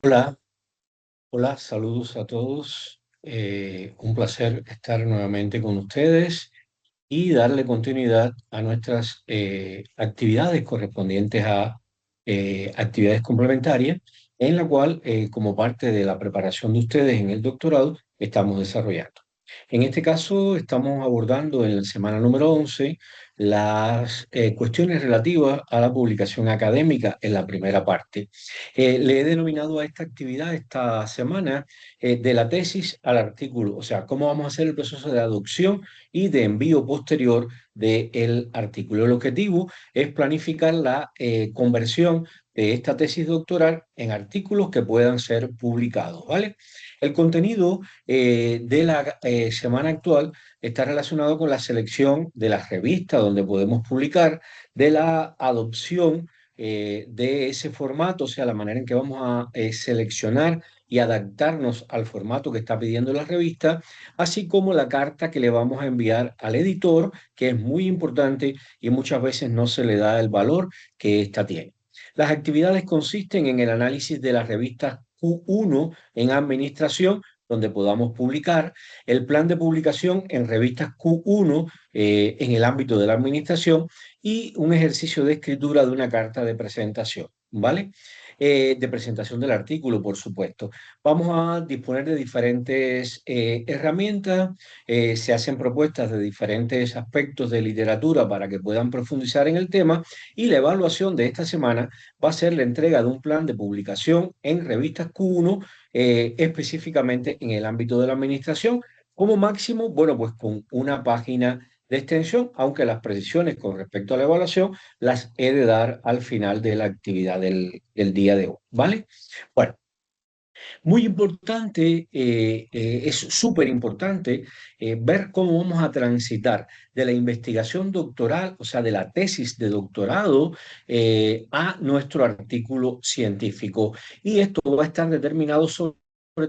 Hola, hola, saludos a todos. Un placer estar nuevamente con ustedes y darle continuidad a nuestras actividades correspondientes a actividades complementarias, en la cual, como parte de la preparación de ustedes en el doctorado, estamos desarrollando. En este caso, estamos abordando en la semana número 11 las cuestiones relativas a la publicación académica en la primera parte. Le he denominado a esta actividad esta semana de la tesis al artículo, o sea, cómo vamos a hacer el proceso de adopción y de envío posterior del artículo. El objetivo es planificar la conversión de esta tesis doctoral en artículos que puedan ser publicados, ¿vale? El contenido de la semana actual está relacionado con la selección de las revistas donde podemos publicar, de la adopción de ese formato, o sea, la manera en que vamos a seleccionar y adaptarnos al formato que está pidiendo la revista, así como la carta que le vamos a enviar al editor, que es muy importante y muchas veces no se le da el valor que ésta tiene. Las actividades consisten en el análisis de las revistas Q1 en administración, donde podamos publicar, el plan de publicación en revistas Q1 en el ámbito de la administración y un ejercicio de escritura de una carta de presentación, ¿vale? De presentación del artículo, por supuesto. Vamos a disponer de diferentes herramientas, se hacen propuestas de diferentes aspectos de literatura para que puedan profundizar en el tema y la evaluación de esta semana va a ser la entrega de un plan de publicación en revistas Q1, específicamente en el ámbito de la administración, como máximo, bueno, pues con una página de extensión, aunque las precisiones con respecto a la evaluación las he de dar al final de la actividad del día de hoy, ¿vale? Bueno, muy importante, es súper importante ver cómo vamos a transitar de la investigación doctoral, o sea, de la tesis de doctorado, a nuestro artículo científico. Y esto va a estar determinado sobre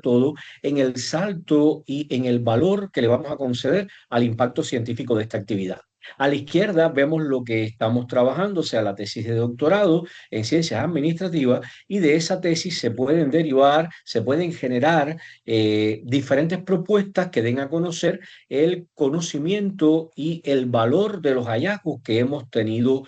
todo en el salto y en el valor que le vamos a conceder al impacto científico de esta actividad. A la izquierda vemos lo que estamos trabajando, o sea, la tesis de doctorado en ciencias administrativas, y de esa tesis se pueden derivar, se pueden generar diferentes propuestas que den a conocer el conocimiento y el valor de los hallazgos que hemos tenido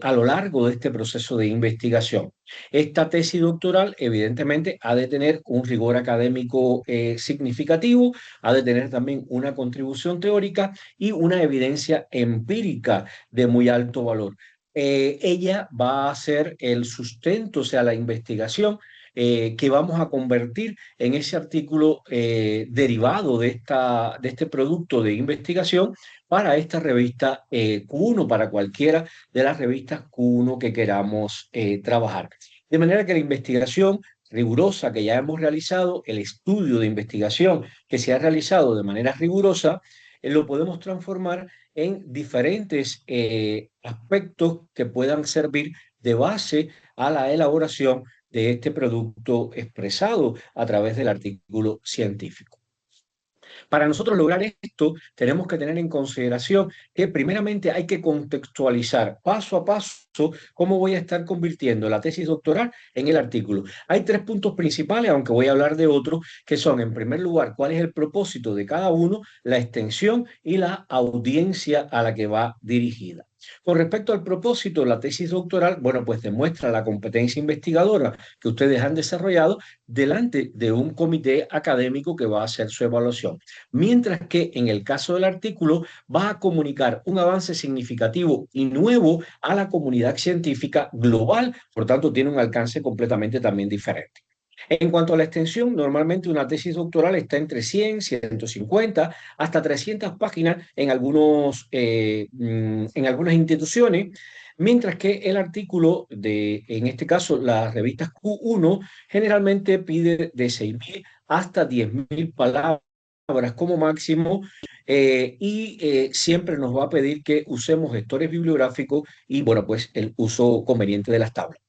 a lo largo de este proceso de investigación. Esta tesis doctoral, evidentemente, ha de tener un rigor académico significativo, ha de tener también una contribución teórica y una evidencia empírica de muy alto valor. Ella va a ser el sustento, o sea, la investigación que vamos a convertir en ese artículo derivado de este producto de investigación para esta revista Q1, para cualquiera de las revistas Q1 que queramos trabajar. De manera que la investigación rigurosa que ya hemos realizado, el estudio de investigación que se ha realizado de manera rigurosa, lo podemos transformar en diferentes aspectos que puedan servir de base a la elaboración de este producto expresado a través del artículo científico. Para nosotros lograr esto, tenemos que tener en consideración que primeramente hay que contextualizar paso a paso cómo voy a estar convirtiendo la tesis doctoral en el artículo. Hay tres puntos principales, aunque voy a hablar de otros, que son, en primer lugar, cuál es el propósito de cada uno, la extensión y la audiencia a la que va dirigida. Con respecto al propósito, la tesis doctoral, bueno, pues demuestra la competencia investigadora que ustedes han desarrollado delante de un comité académico que va a hacer su evaluación. Mientras que en el caso del artículo va a comunicar un avance significativo y nuevo a la comunidad científica global, por tanto tiene un alcance completamente también diferente. En cuanto a la extensión, normalmente una tesis doctoral está entre 100, 150, hasta 300 páginas en algunas instituciones, mientras que el artículo en este caso, las revistas Q1, generalmente pide de 6.000 hasta 10.000 palabras como máximo, siempre nos va a pedir que usemos gestores bibliográficos y, bueno, pues el uso conveniente de las tablas.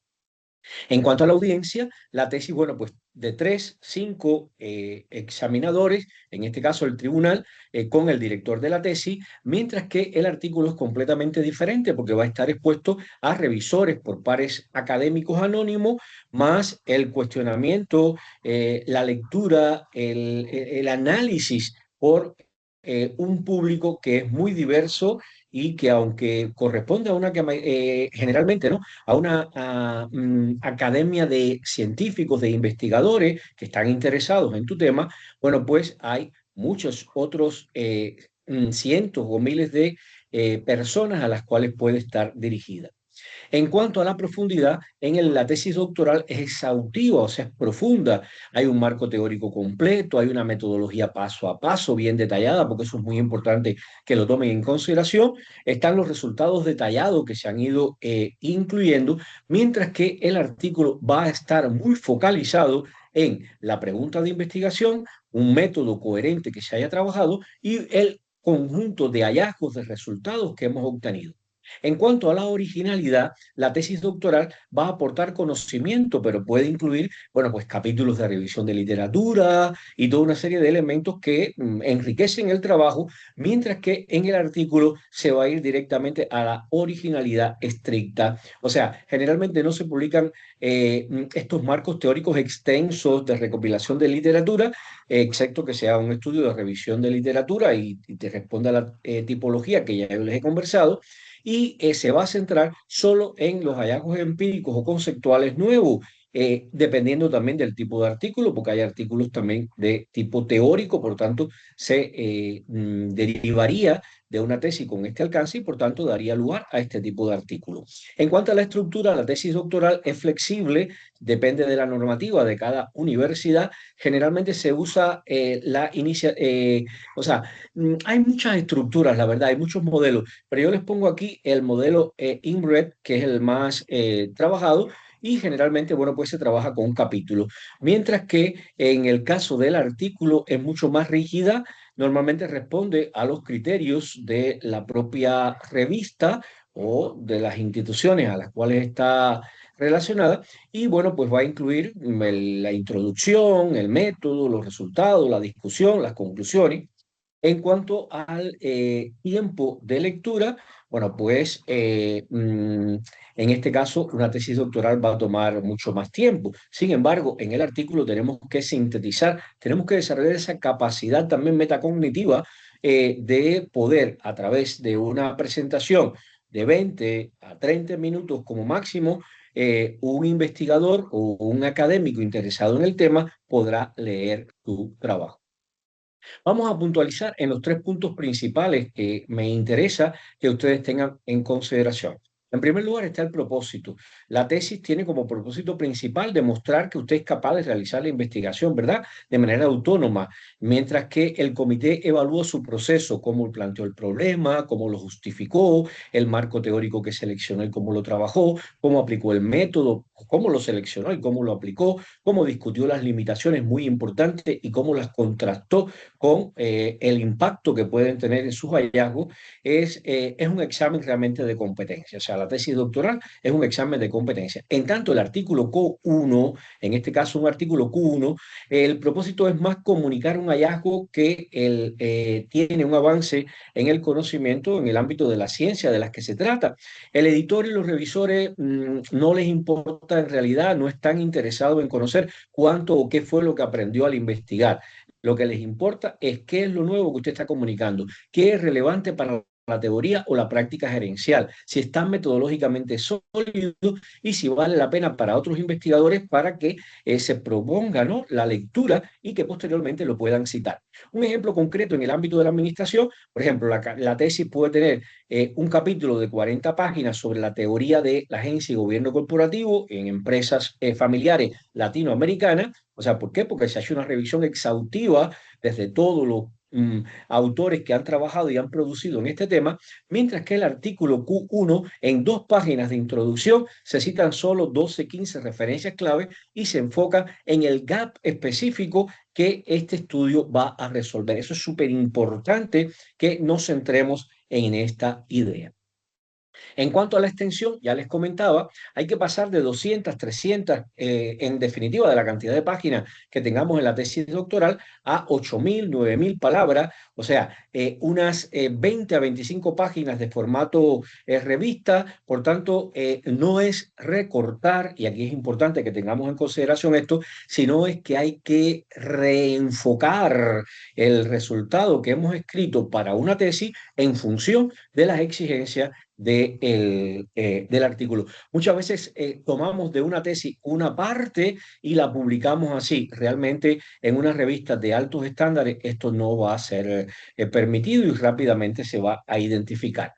En cuanto a la audiencia, la tesis, bueno, pues de tres, cinco examinadores, en este caso el tribunal, con el director de la tesis, mientras que el artículo es completamente diferente porque va a estar expuesto a revisores por pares académicos anónimos, más el cuestionamiento, la lectura, el análisis por un público que es muy diverso y que aunque corresponde a una que generalmente, ¿no? A una academia de científicos, de investigadores que están interesados en tu tema, bueno, pues hay muchos otros cientos o miles de personas a las cuales puede estar dirigida. En cuanto a la profundidad, la tesis doctoral es exhaustiva, o sea, es profunda. Hay un marco teórico completo, hay una metodología paso a paso bien detallada, porque eso es muy importante que lo tomen en consideración. Están los resultados detallados que se han ido incluyendo, mientras que el artículo va a estar muy focalizado en la pregunta de investigación, un método coherente que se haya trabajado y el conjunto de hallazgos, de resultados que hemos obtenido. En cuanto a la originalidad, la tesis doctoral va a aportar conocimiento, pero puede incluir, bueno, pues capítulos de revisión de literatura y toda una serie de elementos que enriquecen el trabajo, mientras que en el artículo se va a ir directamente a la originalidad estricta. O sea, generalmente no se publican estos marcos teóricos extensos de recopilación de literatura, excepto que sea un estudio de revisión de literatura y te responda a la tipología que ya yo les he conversado y se va a centrar solo en los hallazgos empíricos o conceptuales nuevos, dependiendo también del tipo de artículo, porque hay artículos también de tipo teórico, por tanto, se derivaría de una tesis con este alcance y, por tanto, daría lugar a este tipo de artículo. En cuanto a la estructura, la tesis doctoral es flexible, depende de la normativa de cada universidad. Generalmente se usa o sea, hay muchas estructuras, la verdad, hay muchos modelos, pero yo les pongo aquí el modelo INRED, que es el más trabajado, y generalmente, bueno, pues se trabaja con un capítulo. Mientras que en el caso del artículo es mucho más rígida, normalmente responde a los criterios de la propia revista o de las instituciones a las cuales está relacionada, y bueno, pues va a incluir la introducción, el método, los resultados, la discusión, las conclusiones. En cuanto al tiempo de lectura, bueno, pues en este caso una tesis doctoral va a tomar mucho más tiempo. Sin embargo, en el artículo tenemos que sintetizar, tenemos que desarrollar esa capacidad también metacognitiva de poder, a través de una presentación de 20 a 30 minutos como máximo, un investigador o un académico interesado en el tema podrá leer tu trabajo. Vamos a puntualizar en los tres puntos principales que me interesa que ustedes tengan en consideración. En primer lugar está el propósito. La tesis tiene como propósito principal demostrar que usted es capaz de realizar la investigación, ¿verdad? De manera autónoma, mientras que el comité evalúa su proceso, cómo planteó el problema, cómo lo justificó, el marco teórico que seleccionó y cómo lo trabajó, cómo aplicó el método, cómo lo seleccionó y cómo lo aplicó, cómo discutió las limitaciones muy importantes y cómo las contrastó con el impacto que pueden tener en sus hallazgos, es un examen realmente de competencia. O sea, la tesis doctoral es un examen de competencia. En tanto, el artículo Q1, en este caso un artículo Q1, el propósito es más comunicar un hallazgo que tiene un avance en el conocimiento en el ámbito de la ciencia de las que se trata. El editor y los revisores no les importa en realidad, no están interesados en conocer cuánto o qué fue lo que aprendió al investigar. Lo que les importa es qué es lo nuevo que usted está comunicando, qué es relevante para la teoría o la práctica gerencial, si están metodológicamente sólidos y si vale la pena para otros investigadores para que se proponga, ¿no?, la lectura y que posteriormente lo puedan citar. Un ejemplo concreto en el ámbito de la administración, por ejemplo, la tesis puede tener un capítulo de 40 páginas sobre la teoría de la agencia y gobierno corporativo en empresas familiares latinoamericanas. O sea, ¿por qué? Porque se ha hecho una revisión exhaustiva desde todos los autores que han trabajado y han producido en este tema, mientras que el artículo Q1, en 2 páginas de introducción, se citan solo 12, 15 referencias clave y se enfoca en el gap específico que este estudio va a resolver. Eso es súper importante que nos centremos en esta idea. En cuanto a la extensión, ya les comentaba, hay que pasar de 200, 300, en definitiva, de la cantidad de páginas que tengamos en la tesis doctoral a 8.000, 9.000 palabras, o sea, unas 20 a 25 páginas de formato revista. Por tanto, no es recortar, y aquí es importante que tengamos en consideración esto, sino es que hay que reenfocar el resultado que hemos escrito para una tesis en función de las exigencias del artículo. Muchas veces tomamos de una tesis una parte y la publicamos así. Realmente en una revista de altos estándares esto no va a ser permitido y rápidamente se va a identificar.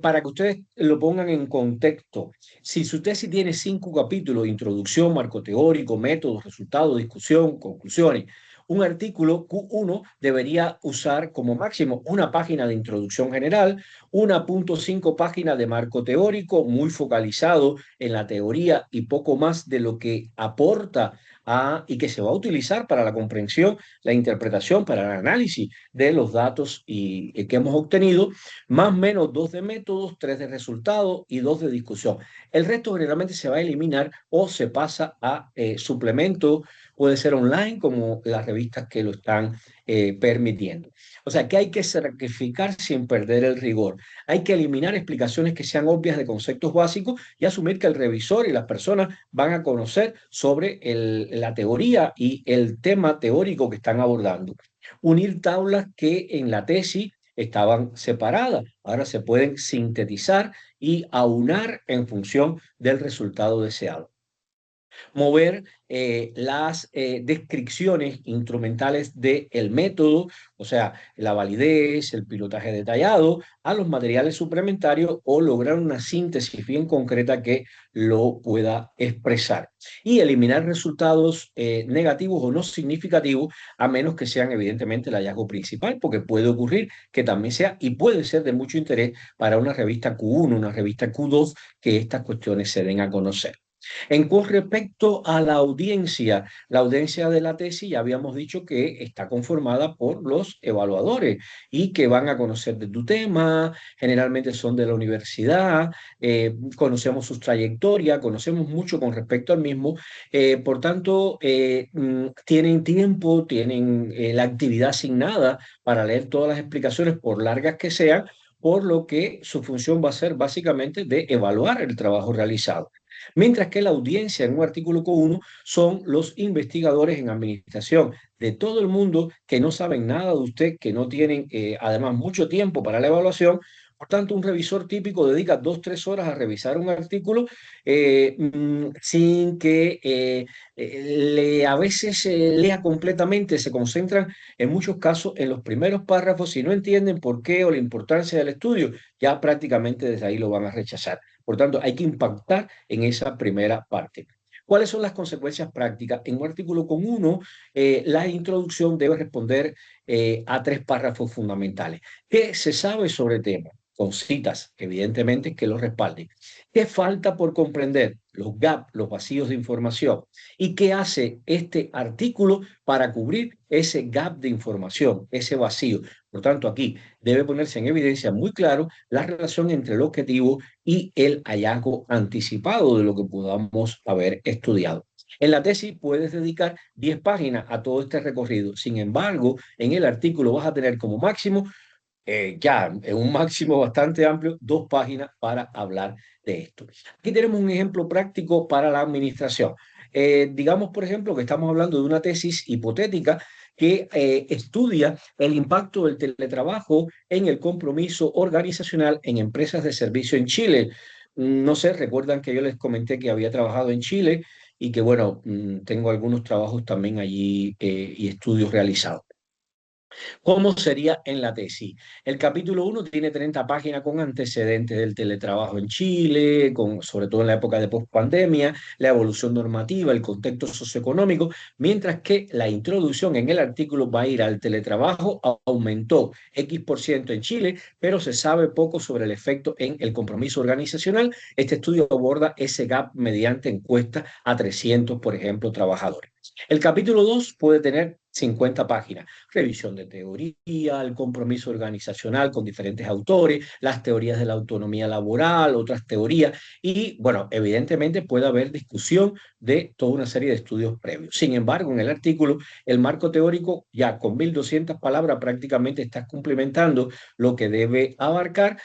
Para que ustedes lo pongan en contexto, si su tesis tiene 5 capítulos: introducción, marco teórico, métodos, resultados, discusión, conclusiones, un artículo Q1 debería usar como máximo una página de introducción general, 1,5 páginas de marco teórico muy focalizado en la teoría y poco más de lo que aporta y que se va a utilizar para la comprensión, la interpretación, para el análisis de los datos que hemos obtenido, más o menos 2 de métodos, 3 de resultados y 2 de discusión. El resto generalmente se va a eliminar o se pasa a suplemento, puede ser online como las revistas que lo están permitiendo. O sea que hay que sacrificar sin perder el rigor. Hay que eliminar explicaciones que sean obvias de conceptos básicos y asumir que el revisor y las personas van a conocer sobre la teoría y el tema teórico que están abordando. Unir tablas que en la tesis estaban separadas, ahora se pueden sintetizar y aunar en función del resultado deseado. Mover las descripciones instrumentales del método, o sea, la validez, el pilotaje detallado, a los materiales suplementarios o lograr una síntesis bien concreta que lo pueda expresar. Y eliminar resultados negativos o no significativos, a menos que sean evidentemente el hallazgo principal, porque puede ocurrir que también sea y puede ser de mucho interés para una revista Q1, una revista Q2, que estas cuestiones se den a conocer. Con respecto a la audiencia de la tesis ya habíamos dicho que está conformada por los evaluadores y que van a conocer de tu tema, generalmente son de la universidad, conocemos sus trayectorias, conocemos mucho con respecto al mismo, por tanto, tienen tiempo, tienen la actividad asignada para leer todas las explicaciones, por largas que sean, por lo que su función va a ser básicamente de evaluar el trabajo realizado. Mientras que la audiencia en un artículo Q1 son los investigadores en administración de todo el mundo que no saben nada de usted, que no tienen además mucho tiempo para la evaluación. Por tanto, un revisor típico dedica 2, 3 horas a revisar un artículo sin que a veces lea completamente, se concentran en muchos casos en los primeros párrafos. Si no entienden por qué o la importancia del estudio, ya prácticamente desde ahí lo van a rechazar. Por tanto, hay que impactar en esa primera parte. ¿Cuáles son las consecuencias prácticas? En un artículo con uno, la introducción debe responder a 3 párrafos fundamentales. ¿Qué se sabe sobre el tema? Con citas, evidentemente, que lo respalden. ¿Qué falta por comprender? Los gaps, los vacíos de información. ¿Y qué hace este artículo para cubrir ese gap de información, ese vacío? Por tanto, aquí debe ponerse en evidencia muy claro la relación entre el objetivo y el hallazgo anticipado de lo que podamos haber estudiado. En la tesis puedes dedicar 10 páginas a todo este recorrido. Sin embargo, en el artículo vas a tener como máximo, ya en un máximo bastante amplio, 2 páginas para hablar de esto. Aquí tenemos un ejemplo práctico para la administración. Digamos, por ejemplo, que estamos hablando de una tesis hipotética que estudia el impacto del teletrabajo en el compromiso organizacional en empresas de servicio en Chile. No sé, recuerdan que yo les comenté que había trabajado en Chile y que, bueno, tengo algunos trabajos también allí y estudios realizados. ¿Cómo sería en la tesis? El capítulo 1 tiene 30 páginas con antecedentes del teletrabajo en Chile, sobre todo en la época de pospandemia, la evolución normativa, el contexto socioeconómico, mientras que la introducción en el artículo va a ir al teletrabajo, aumentó X% en Chile, pero se sabe poco sobre el efecto en el compromiso organizacional. Este estudio aborda ese gap mediante encuesta a 300, por ejemplo, trabajadores. El capítulo 2 puede tener 50 páginas. Revisión de teoría, el compromiso organizacional con diferentes autores, las teorías de la autonomía laboral, otras teorías, y bueno, evidentemente puede haber discusión de toda una serie de estudios previos. Sin embargo, en el artículo, el marco teórico ya con 1.200 palabras prácticamente está cumplimentando lo que debe abarcar,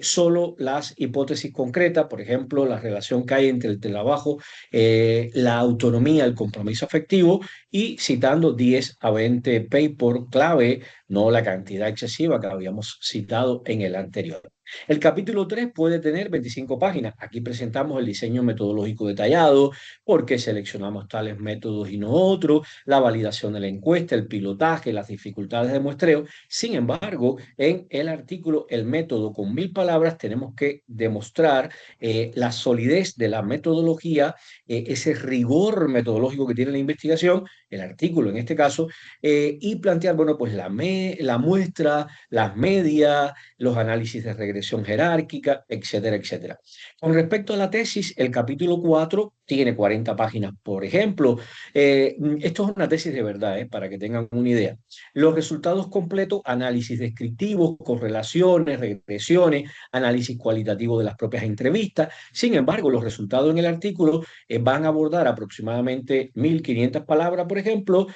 solo las hipótesis concretas, por ejemplo, la relación que hay entre el trabajo, la autonomía, el compromiso afectivo, y citando 10 a 20 papers clave, no la cantidad excesiva que habíamos citado en el anterior. El capítulo 3 puede tener 25 páginas. Aquí presentamos el diseño metodológico detallado, por qué seleccionamos tales métodos y no otros, la validación de la encuesta, el pilotaje, las dificultades de muestreo. Sin embargo, en el artículo, el método con 1.000 palabras, tenemos que demostrar la solidez de la metodología, ese rigor metodológico que tiene la investigación, el artículo en este caso, y plantear, bueno, pues la muestra, las medias, los análisis de regresión jerárquica, etcétera, etcétera. Con respecto a la tesis, el capítulo 4 tiene 40 páginas, por ejemplo. Esto es una tesis de verdad, para que tengan una idea. Los resultados completos, análisis descriptivos, correlaciones, regresiones, análisis cualitativo de las propias entrevistas. Sin embargo, los resultados en el artículo van a abordar aproximadamente 1.500 palabras, por ejemplo,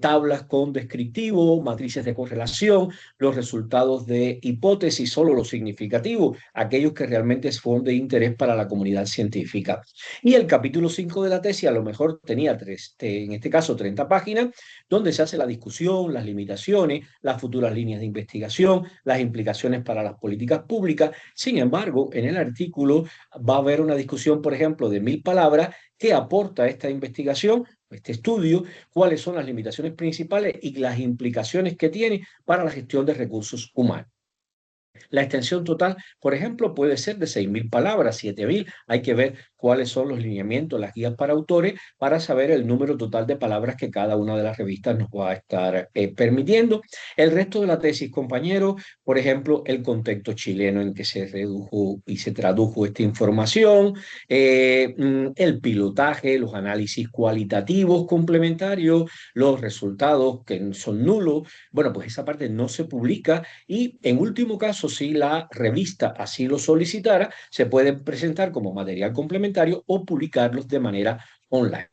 tablas con descriptivo, matrices de correlación, los resultados de hipótesis, solo los significativos, aquellos que realmente son de interés para la comunidad científica. Y el capítulo 5 de la tesis a lo mejor tenía en este caso 30 páginas, donde se hace la discusión, las limitaciones, las futuras líneas de investigación, las implicaciones para las políticas públicas. Sin embargo, en el artículo va a haber una discusión, por ejemplo, de 1.000 palabras que aporta esta investigación, este estudio, cuáles son las limitaciones principales y las implicaciones que tiene para la gestión de recursos humanos. La extensión total, por ejemplo, puede ser de 6.000 palabras, 7.000. Hay que ver cuáles son los lineamientos, las guías para autores, para saber el número total de palabras que cada una de las revistas nos va a estar permitiendo. El resto de la tesis, compañeros, por ejemplo, el contexto chileno en que se redujo y se tradujo esta información, el pilotaje, los análisis cualitativos complementarios, los resultados que son nulos. Bueno, pues esa parte no se publica, y en último caso, si la revista así lo solicitara, se pueden presentar como material complementario o publicarlos de manera online.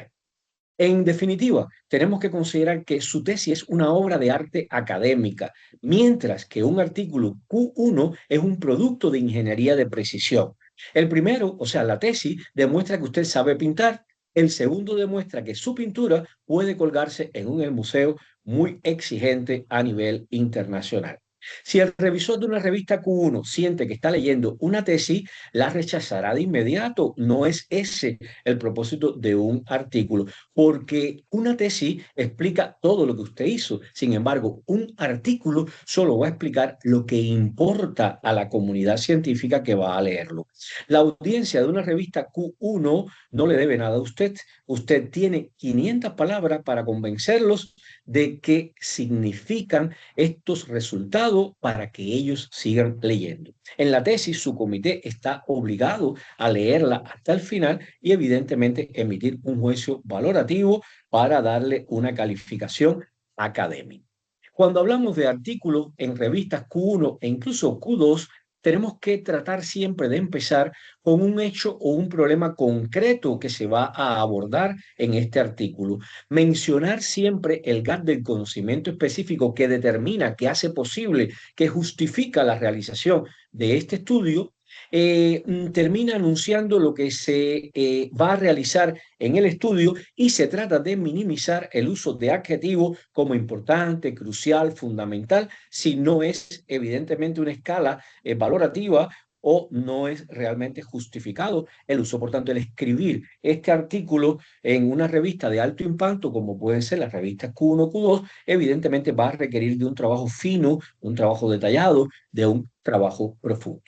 En definitiva, tenemos que considerar que su tesis es una obra de arte académica, mientras que un artículo Q1 es un producto de ingeniería de precisión. El primero, o sea, la tesis, demuestra que usted sabe pintar. El segundo demuestra que su pintura puede colgarse en un museo muy exigente a nivel internacional. Si el revisor de una revista Q1 siente que está leyendo una tesis, la rechazará de inmediato. No es ese el propósito de un artículo, porque una tesis explica todo lo que usted hizo. Sin embargo, un artículo solo va a explicar lo que importa a la comunidad científica que va a leerlo. La audiencia de una revista Q1 no le debe nada a usted. Usted tiene 500 palabras para convencerlos de qué significan estos resultados para que ellos sigan leyendo. En la tesis, su comité está obligado a leerla hasta el final y evidentemente emitir un juicio valorativo para darle una calificación académica. Cuando hablamos de artículos en revistas Q1 e incluso Q2, tenemos que tratar siempre de empezar con un hecho o un problema concreto que se va a abordar en este artículo. Mencionar siempre el gap del conocimiento específico que determina, que hace posible, que justifica la realización de este estudio, termina anunciando lo que se va a realizar en el estudio, y se trata de minimizar el uso de adjetivos como importante, crucial, fundamental, si no es evidentemente una escala valorativa o no es realmente justificado el uso. Por tanto, el escribir este artículo en una revista de alto impacto, como pueden ser las revistas Q1, Q2, evidentemente va a requerir de un trabajo fino, un trabajo detallado, de un trabajo profundo.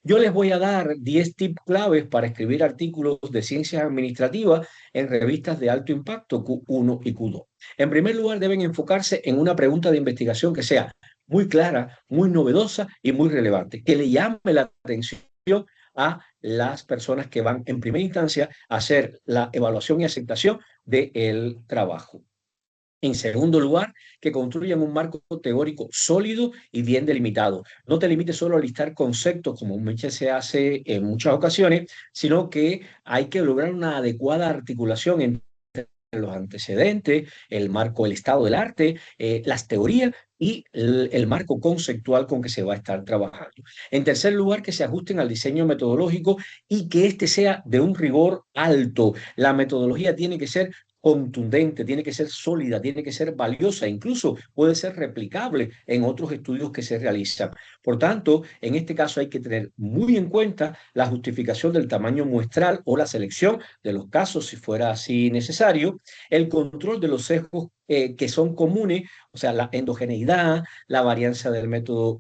Yo les voy a dar 10 tips claves para escribir artículos de ciencias administrativas en revistas de alto impacto Q1 y Q2. En primer lugar, deben enfocarse en una pregunta de investigación que sea muy clara, muy novedosa y muy relevante, que le llame la atención a las personas que van en primera instancia a hacer la evaluación y aceptación del trabajo. En segundo lugar, que construyan un marco teórico sólido y bien delimitado. No te limites solo a listar conceptos, como muchas se hace en muchas ocasiones, sino que hay que lograr una adecuada articulación entre los antecedentes, el marco, el estado del arte, las teorías y el marco conceptual con que se va a estar trabajando. En tercer lugar, que se ajusten al diseño metodológico y que éste sea de un rigor alto. La metodología tiene que ser contundente, tiene que ser sólida, tiene que ser valiosa, incluso puede ser replicable en otros estudios que se realizan. Por tanto, en este caso hay que tener muy en cuenta la justificación del tamaño muestral o la selección de los casos, si fuera así necesario, el control de los sesgos que son comunes, o sea, la endogeneidad, la varianza del método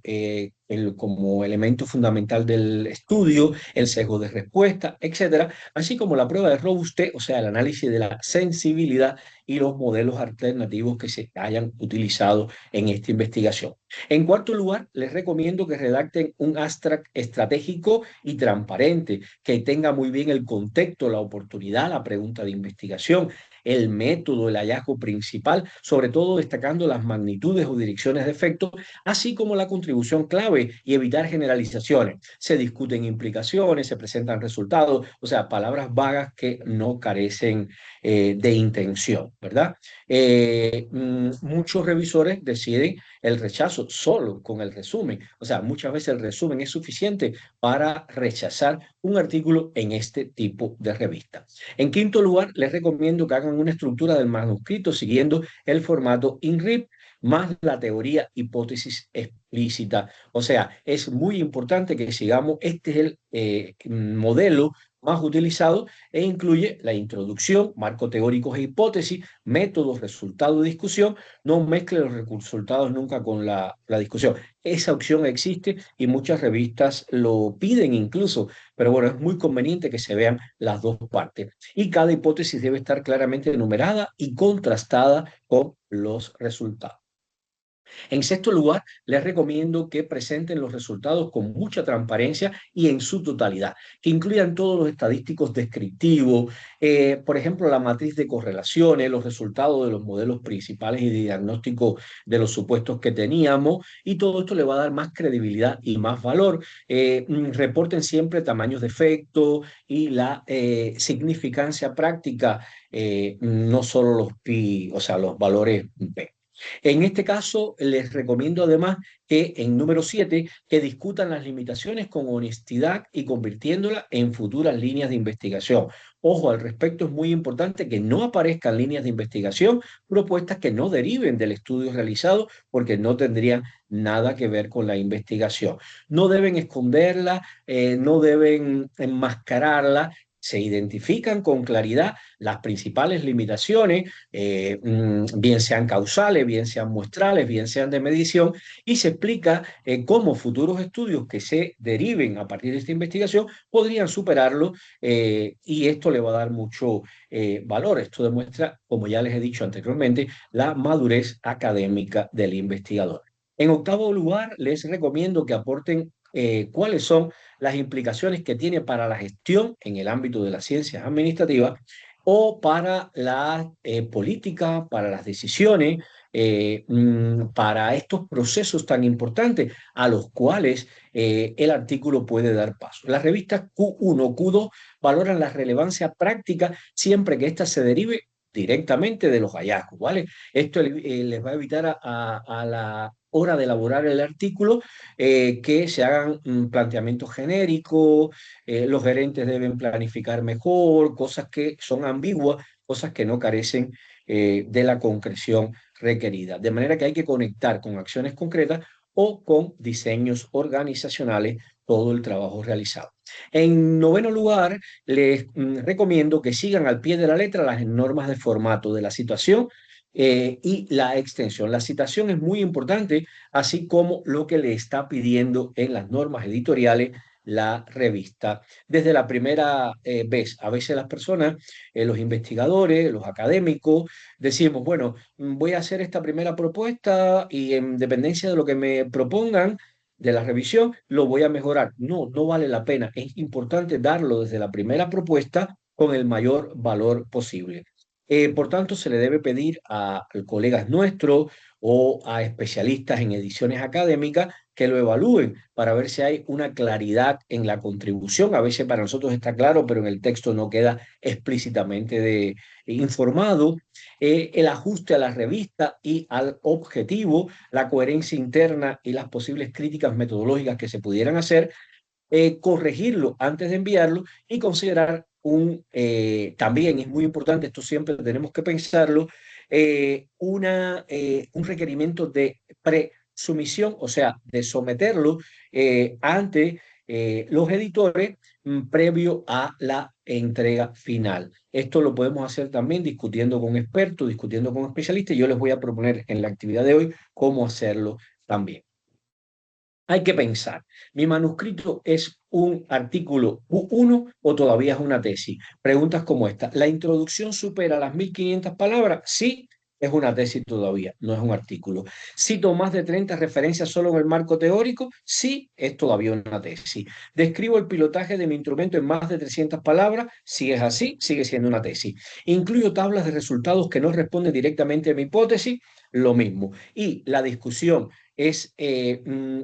como elemento fundamental del estudio, el sesgo de respuesta, etcétera, así como la prueba de robustez, o sea, el análisis de la sensibilidad y los modelos alternativos que se hayan utilizado en esta investigación. En cuarto lugar, les recomiendo que redacten un abstract estratégico y transparente, que tenga muy bien el contexto, la oportunidad, la pregunta de investigación, el método, el hallazgo principal, sobre todo destacando las magnitudes o direcciones de efecto, así como la contribución clave y evitar generalizaciones. Se discuten implicaciones, se presentan resultados, o sea, palabras vagas que no carecen de intención, ¿verdad? Muchos revisores deciden el rechazo solo con el resumen. O sea, muchas veces el resumen es suficiente para rechazar un artículo en este tipo de revista. En quinto lugar, les recomiendo que hagan una estructura del manuscrito siguiendo el formato INRIP más la teoría hipótesis explícita. O sea, es muy importante que sigamos, este es el modelo más utilizado e incluye la introducción, marco teórico e hipótesis, métodos, resultados de discusión. No mezcle los resultados nunca con la discusión. Esa opción existe y muchas revistas lo piden incluso, pero bueno, es muy conveniente que se vean las dos partes. Y cada hipótesis debe estar claramente enumerada y contrastada con los resultados. En sexto lugar, les recomiendo que presenten los resultados con mucha transparencia y en su totalidad, que incluyan todos los estadísticos descriptivos, por ejemplo, la matriz de correlaciones, los resultados de los modelos principales y de diagnóstico de los supuestos que teníamos, y todo esto le va a dar más credibilidad y más valor. Reporten siempre tamaños de efecto y la significancia práctica, no solo los pi, o sea, los valores p. En este caso, les recomiendo además que en número 7 que discutan las limitaciones con honestidad y convirtiéndolas en futuras líneas de investigación. Ojo, al respecto es muy importante que no aparezcan líneas de investigación, propuestas que no deriven del estudio realizado porque no tendrían nada que ver con la investigación. No deben esconderla, no deben enmascararla. Se identifican con claridad las principales limitaciones, bien sean causales, bien sean muestrales, bien sean de medición, y se explica cómo futuros estudios que se deriven a partir de esta investigación podrían superarlo, y esto le va a dar mucho valor. Esto demuestra, como ya les he dicho anteriormente, la madurez académica del investigador. En octavo lugar, les recomiendo que aporten cuáles son las implicaciones que tiene para la gestión en el ámbito de las ciencias administrativas o para la política, para las decisiones, para estos procesos tan importantes a los cuales el artículo puede dar paso. Las revistas Q1, Q2 valoran la relevancia práctica siempre que ésta se derive directamente de los hallazgos, ¿vale? Esto les va a evitar a la hora de elaborar el artículo que se hagan planteamientos genéricos, los gerentes deben planificar mejor, cosas que son ambiguas, cosas que no carecen de la concreción requerida. De manera que hay que conectar con acciones concretas o con diseños organizacionales todo el trabajo realizado. En noveno lugar, les recomiendo que sigan al pie de la letra las normas de formato de la situación y la extensión. La citación es muy importante, así como lo que le está pidiendo en las normas editoriales la revista. Desde la primera vez, a veces las personas, los investigadores, los académicos, decimos, bueno, voy a hacer esta primera propuesta y en dependencia de lo que me propongan de la revisión, lo voy a mejorar. No, no vale la pena. Es importante darlo desde la primera propuesta con el mayor valor posible. Por tanto, se le debe pedir a colegas nuestros o a especialistas en ediciones académicas que lo evalúen para ver si hay una claridad en la contribución. A veces para nosotros está claro, pero en el texto no queda explícitamente informado. El ajuste a la revista y al objetivo, la coherencia interna y las posibles críticas metodológicas que se pudieran hacer, corregirlo antes de enviarlo y considerar también es muy importante, esto siempre tenemos que pensarlo, un requerimiento de presumisión, o sea, de someterlo ante los editores previo a la entrega final. Esto lo podemos hacer también discutiendo con expertos, discutiendo con especialistas. Yo les voy a proponer en la actividad de hoy cómo hacerlo también. Hay que pensar, ¿mi manuscrito es un artículo Q1 o todavía es una tesis? Preguntas como esta. ¿La introducción supera las 1500 palabras? Sí, es una tesis todavía, no es un artículo. ¿Cito más de 30 referencias solo en el marco teórico? Sí, es todavía una tesis. ¿Describo el pilotaje de mi instrumento en más de 300 palabras? Si es así, sigue siendo una tesis. ¿Incluyo tablas de resultados que no responden directamente a mi hipótesis? Lo mismo. Y la discusión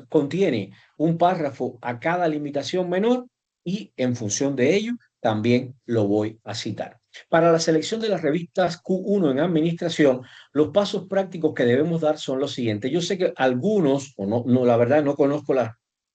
contiene un párrafo a cada limitación menor y en función de ello también lo voy a citar. Para la selección de las revistas Q1 en administración, los pasos prácticos que debemos dar son los siguientes. Yo sé que algunos, o no, la verdad no conozco las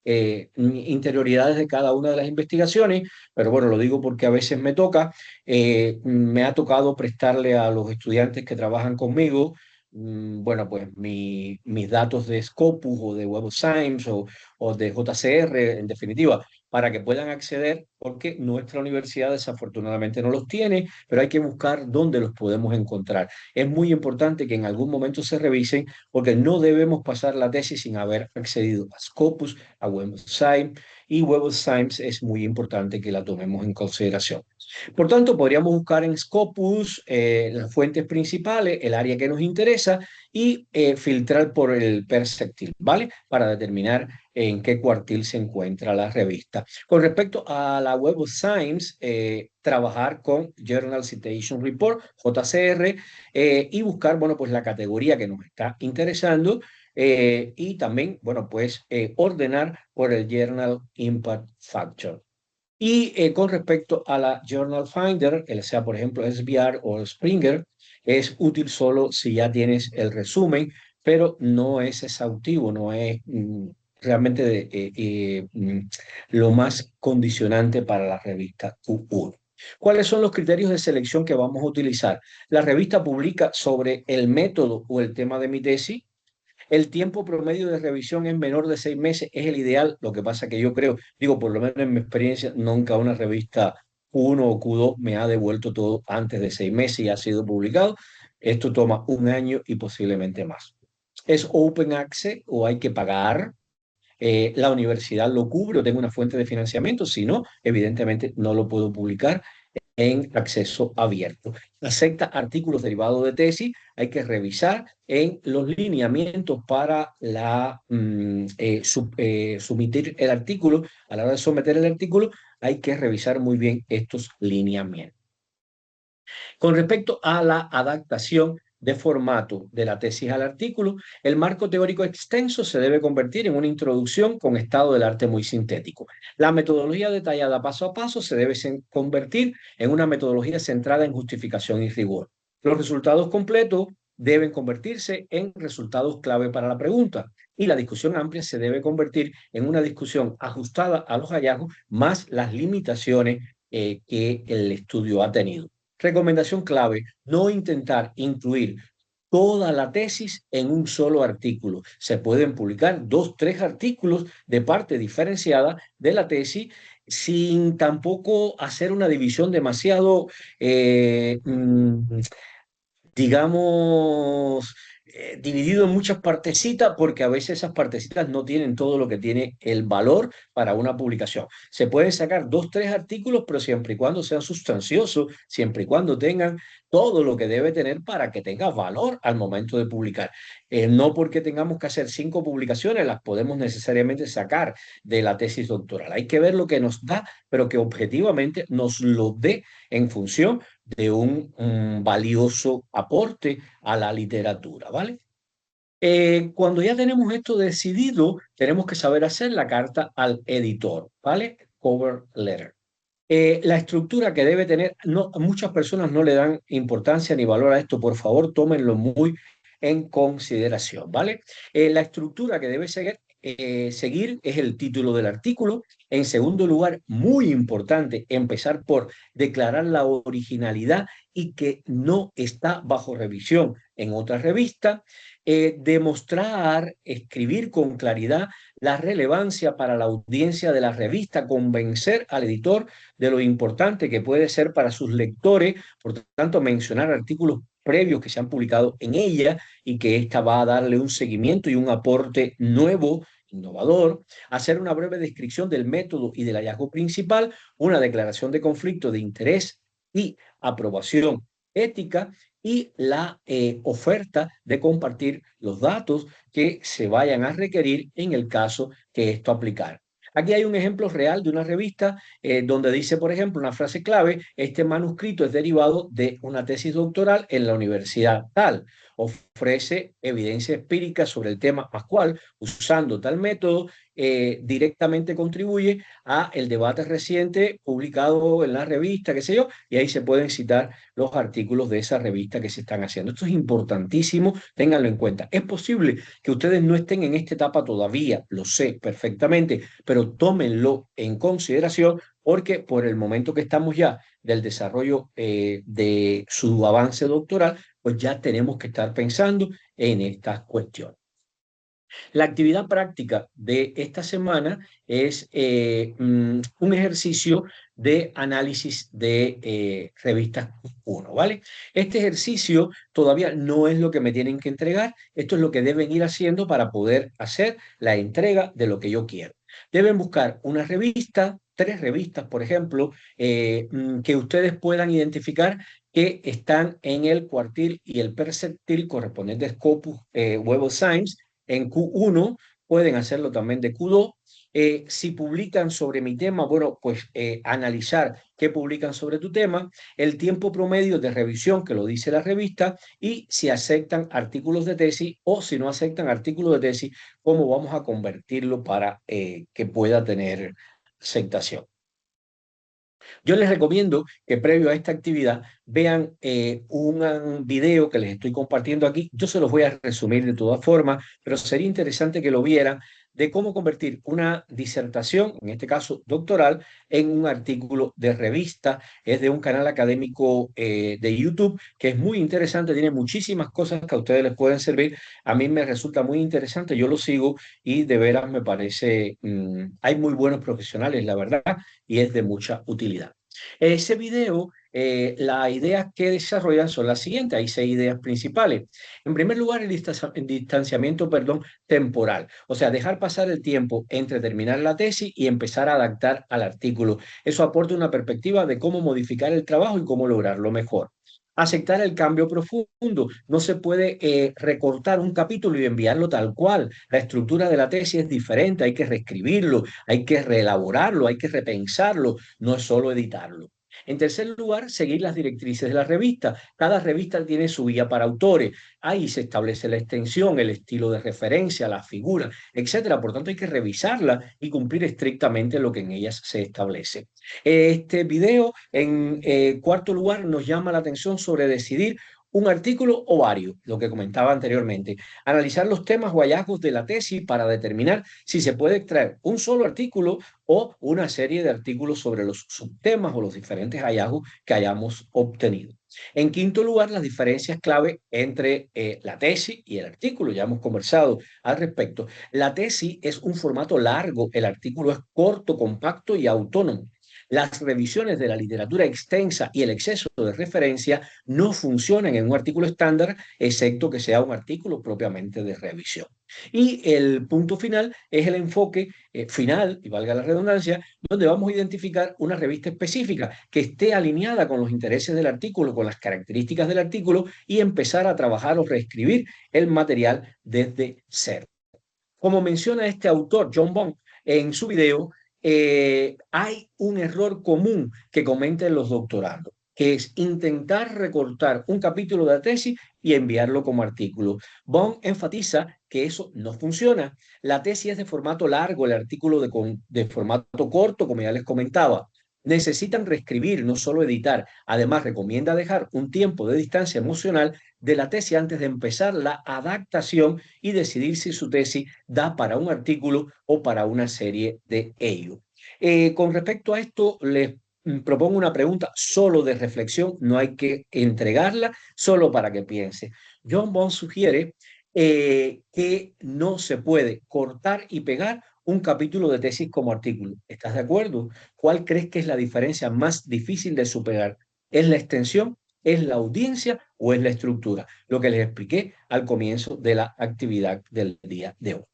interioridades de cada una de las investigaciones, pero bueno, lo digo porque a veces me toca. Me ha tocado prestarle a los estudiantes que trabajan conmigo bueno, pues mis datos de Scopus o de Web of Science o de JCR, en definitiva, para que puedan acceder, porque nuestra universidad desafortunadamente no los tiene, pero hay que buscar dónde los podemos encontrar. Es muy importante que en algún momento se revisen, porque no debemos pasar la tesis sin haber accedido a Scopus, a Web of Science, y Web of Science es muy importante que la tomemos en consideración. Por tanto, podríamos buscar en Scopus las fuentes principales, el área que nos interesa y filtrar por el percentil, ¿vale? Para determinar en qué cuartil se encuentra la revista. Con respecto a la Web of Science, trabajar con Journal Citation Report, JCR, y buscar, bueno, pues la categoría que nos está interesando y también, bueno, pues ordenar por el Journal Impact Factor. Y con respecto a la Journal Finder, el sea por ejemplo SBR o Springer, es útil solo si ya tienes el resumen, pero no es exhaustivo, no es realmente lo más condicionante para la revista Q1. ¿Cuáles son los criterios de selección que vamos a utilizar? La revista publica sobre el método o el tema de mi tesis. El tiempo promedio de revisión es menor de 6 meses, es el ideal. Lo que pasa que yo creo, digo, por lo menos en mi experiencia, nunca una revista Q1 o Q2 me ha devuelto todo antes de 6 meses y ha sido publicado. Esto toma un año y posiblemente más. ¿Es open access o hay que pagar? La universidad lo cubre o tengo una fuente de financiamiento. Si no, evidentemente no lo puedo publicar en acceso abierto. Acepta artículos derivados de tesis, hay que revisar en los lineamientos para someter el artículo. A la hora de someter el artículo, hay que revisar muy bien estos lineamientos. Con respecto a la adaptación de formato de la tesis al artículo, el marco teórico extenso se debe convertir en una introducción con estado del arte muy sintético. La metodología detallada paso a paso se debe convertir en una metodología centrada en justificación y rigor. Los resultados completos deben convertirse en resultados clave para la pregunta y la discusión amplia se debe convertir en una discusión ajustada a los hallazgos más las limitaciones que el estudio ha tenido. Recomendación clave, no intentar incluir toda la tesis en un solo artículo. Se pueden publicar 2, 3 artículos de parte diferenciada de la tesis sin tampoco hacer una división demasiado digamos, dividido en muchas partecitas, porque a veces esas partecitas no tienen todo lo que tiene el valor para una publicación. Se pueden sacar 2, 3 artículos, pero siempre y cuando sean sustanciosos, siempre y cuando tengan todo lo que debe tener para que tenga valor al momento de publicar. No porque tengamos que hacer 5 publicaciones, las podemos necesariamente sacar de la tesis doctoral. Hay que ver lo que nos da, pero que objetivamente nos lo dé en función de un valioso aporte a la literatura, ¿vale? Cuando ya tenemos esto decidido, tenemos que saber hacer la carta al editor, ¿vale? Cover letter. La estructura que debe tener, no, muchas personas no le dan importancia ni valor a esto, por favor, tómenlo muy en consideración, ¿vale? La estructura que debe seguir es el título del artículo. En segundo lugar, muy importante, empezar por declarar la originalidad y que no está bajo revisión en otra revista. Demostrar, escribir con claridad la relevancia para la audiencia de la revista, convencer al editor de lo importante que puede ser para sus lectores, por tanto, mencionar artículos previos que se han publicado en ella y que ésta va a darle un seguimiento y un aporte nuevo, innovador, hacer una breve descripción del método y del hallazgo principal, una declaración de conflicto de interés y aprobación ética y la oferta de compartir los datos que se vayan a requerir en el caso que esto aplicar. Aquí hay un ejemplo real de una revista donde dice, por ejemplo, una frase clave: este manuscrito es derivado de una tesis doctoral en la universidad tal. Ofrece evidencia empírica sobre el tema pascual, usando tal método, directamente contribuye a el debate reciente publicado en la revista, qué sé yo, y ahí se pueden citar los artículos de esa revista que se están haciendo. Esto es importantísimo, ténganlo en cuenta. Es posible que ustedes no estén en esta etapa todavía, lo sé perfectamente, pero tómenlo en consideración porque por el momento que estamos ya del desarrollo de su avance doctoral, pues ya tenemos que estar pensando en estas cuestiones. La actividad práctica de esta semana es un ejercicio de análisis de revistas 1, ¿vale? Este ejercicio todavía no es lo que me tienen que entregar, esto es lo que deben ir haciendo para poder hacer la entrega de lo que yo quiero. Deben buscar una revista, 3 revistas, por ejemplo, que ustedes puedan identificar que están en el cuartil y el percentil correspondiente a Scopus Web of Science en Q1, pueden hacerlo también de Q2. Si publican sobre mi tema, bueno, pues analizar qué publican sobre tu tema, el tiempo promedio de revisión que lo dice la revista y si aceptan artículos de tesis o si no aceptan artículos de tesis, cómo vamos a convertirlo para que pueda tener aceptación. Yo les recomiendo que previo a esta actividad vean un video que les estoy compartiendo aquí. Yo se los voy a resumir de todas formas, pero sería interesante que lo vieran de cómo convertir una disertación, en este caso doctoral, en un artículo de revista. Es de un canal académico de YouTube que es muy interesante, tiene muchísimas cosas que a ustedes les pueden servir. A mí me resulta muy interesante, yo lo sigo y de veras me parece, hay muy buenos profesionales, la verdad, y es de mucha utilidad. Ese video, las ideas que desarrollan son las siguientes. Hay 6 ideas principales. En primer lugar, el distanciamiento, perdón, temporal. O sea, dejar pasar el tiempo entre terminar la tesis y empezar a adaptar al artículo. Eso aporta una perspectiva de cómo modificar el trabajo y cómo lograrlo mejor. Aceptar el cambio profundo. No se puede recortar un capítulo y enviarlo tal cual. La estructura de la tesis es diferente, hay que reescribirlo, hay que reelaborarlo, hay que repensarlo, no es solo editarlo. En tercer lugar, seguir las directrices de la revista. Cada revista tiene su guía para autores. Ahí se establece la extensión, el estilo de referencia, las figuras, etcétera. Por tanto, hay que revisarla y cumplir estrictamente lo que en ellas se establece. Este video, en cuarto lugar, nos llama la atención sobre decidir un artículo o varios, lo que comentaba anteriormente. Analizar los temas o hallazgos de la tesis para determinar si se puede extraer un solo artículo o una serie de artículos sobre los subtemas o los diferentes hallazgos que hayamos obtenido. En quinto lugar, las diferencias clave entre la tesis y el artículo. Ya hemos conversado al respecto. La tesis es un formato largo, el artículo es corto, compacto y autónomo. Las revisiones de la literatura extensa y el exceso de referencia no funcionan en un artículo estándar, excepto que sea un artículo propiamente de revisión. Y el punto final es el enfoque final, y valga la redundancia, donde vamos a identificar una revista específica que esté alineada con los intereses del artículo, con las características del artículo y empezar a trabajar o reescribir el material desde cero. Como menciona este autor, John Bond, en su video, hay un error común que cometen los doctorandos. que es intentar recortar un capítulo de la tesis y enviarlo como artículo. Bond enfatiza que eso no funciona. La tesis es de formato largo, el artículo de formato corto, como ya les comentaba. Necesitan reescribir, no solo editar. Además, recomienda dejar un tiempo de distancia emocional de la tesis antes de empezar la adaptación y decidir si su tesis da para un artículo o para una serie de ellos. Con respecto a esto, les propongo una pregunta solo de reflexión, no hay que entregarla, solo para que piense. John Bond sugiere que no se puede cortar y pegar un capítulo de tesis como artículo. ¿Estás de acuerdo? ¿Cuál crees que es la diferencia más difícil de superar? ¿Es la extensión? ¿Es la audiencia o es la estructura? Lo que les expliqué al comienzo de la actividad del día de hoy.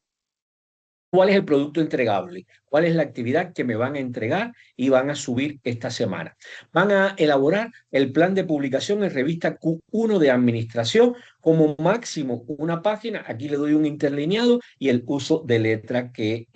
¿Cuál es el producto entregable? ¿Cuál es la actividad que me van a entregar y van a subir esta semana? Van a elaborar el plan de publicación en revista Q1 de administración, como máximo una página. Aquí le doy un interlineado y el uso de letra que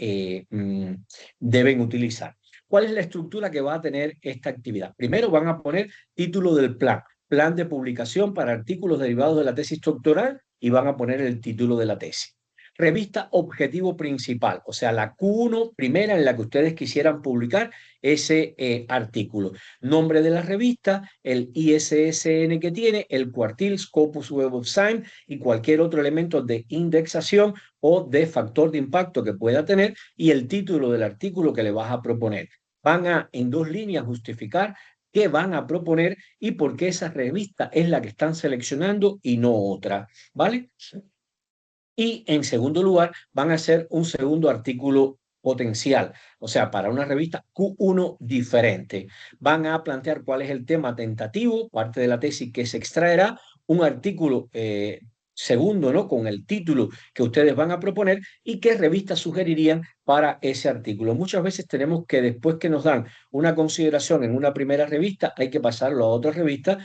deben utilizar. ¿Cuál es la estructura que va a tener esta actividad? Primero van a poner título del plan, plan de publicación para artículos derivados de la tesis doctoral, y van a poner el título de la tesis. Revista objetivo principal, o sea, la Q1 primera en la que ustedes quisieran publicar ese artículo. Nombre de la revista, el ISSN que tiene, el cuartil, Scopus Web of Science y cualquier otro elemento de indexación o de factor de impacto que pueda tener, y el título del artículo que le vas a proponer. Van a, en 2 líneas, justificar qué van a proponer y por qué esa revista es la que están seleccionando y no otra, ¿vale? Y en segundo lugar, van a hacer un segundo artículo potencial, o sea, para una revista Q1 diferente. Van a plantear cuál es el tema tentativo, parte de la tesis que se extraerá, un artículo segundo, ¿no? Con el título que ustedes van a proponer y qué revistas sugerirían para ese artículo. Muchas veces tenemos que, después que nos dan una consideración en una primera revista, hay que pasarlo a otra revista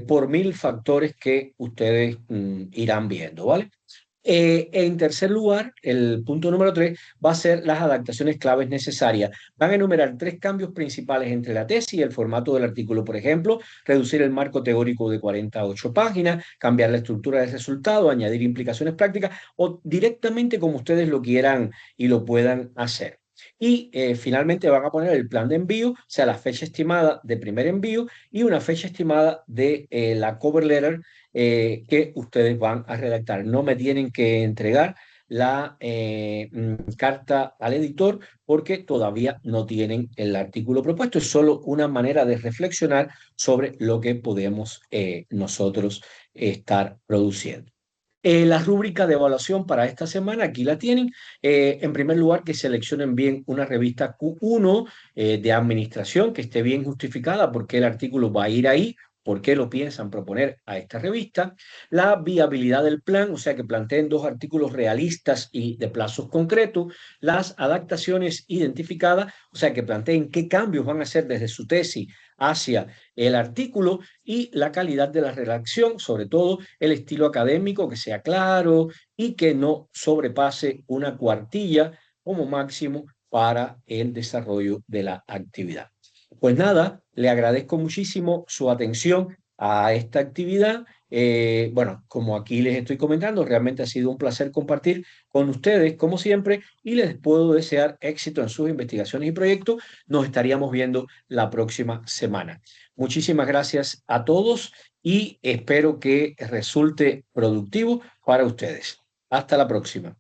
por 1000 factores que ustedes irán viendo, ¿vale? En tercer lugar, el punto número 3 va a ser las adaptaciones claves necesarias. Van a enumerar 3 cambios principales entre la tesis y el formato del artículo. Por ejemplo, reducir el marco teórico de 48 páginas, cambiar la estructura del resultado, añadir implicaciones prácticas o directamente como ustedes lo quieran y lo puedan hacer. Y finalmente van a poner el plan de envío, o sea, la fecha estimada de primer envío y una fecha estimada de la cover letter que ustedes van a redactar. No me tienen que entregar la carta al editor porque todavía no tienen el artículo propuesto. Es solo una manera de reflexionar sobre lo que podemos nosotros estar produciendo. La rúbrica de evaluación para esta semana, aquí la tienen. En primer lugar, que seleccionen bien una revista Q1 de administración, que esté bien justificada porque el artículo va a ir ahí, por qué lo piensan proponer a esta revista. La viabilidad del plan, o sea, que planteen 2 artículos realistas y de plazos concretos. Las adaptaciones identificadas, o sea, que planteen qué cambios van a hacer desde su tesis hacia el artículo, y la calidad de la redacción, sobre todo el estilo académico, que sea claro y que no sobrepase una cuartilla como máximo para el desarrollo de la actividad. Pues nada, le agradezco muchísimo su atención a esta actividad. Bueno, como aquí les estoy comentando, realmente ha sido un placer compartir con ustedes, como siempre, y les puedo desear éxito en sus investigaciones y proyectos. Nos estaríamos viendo la próxima semana. Muchísimas gracias a todos y espero que resulte productivo para ustedes. Hasta la próxima.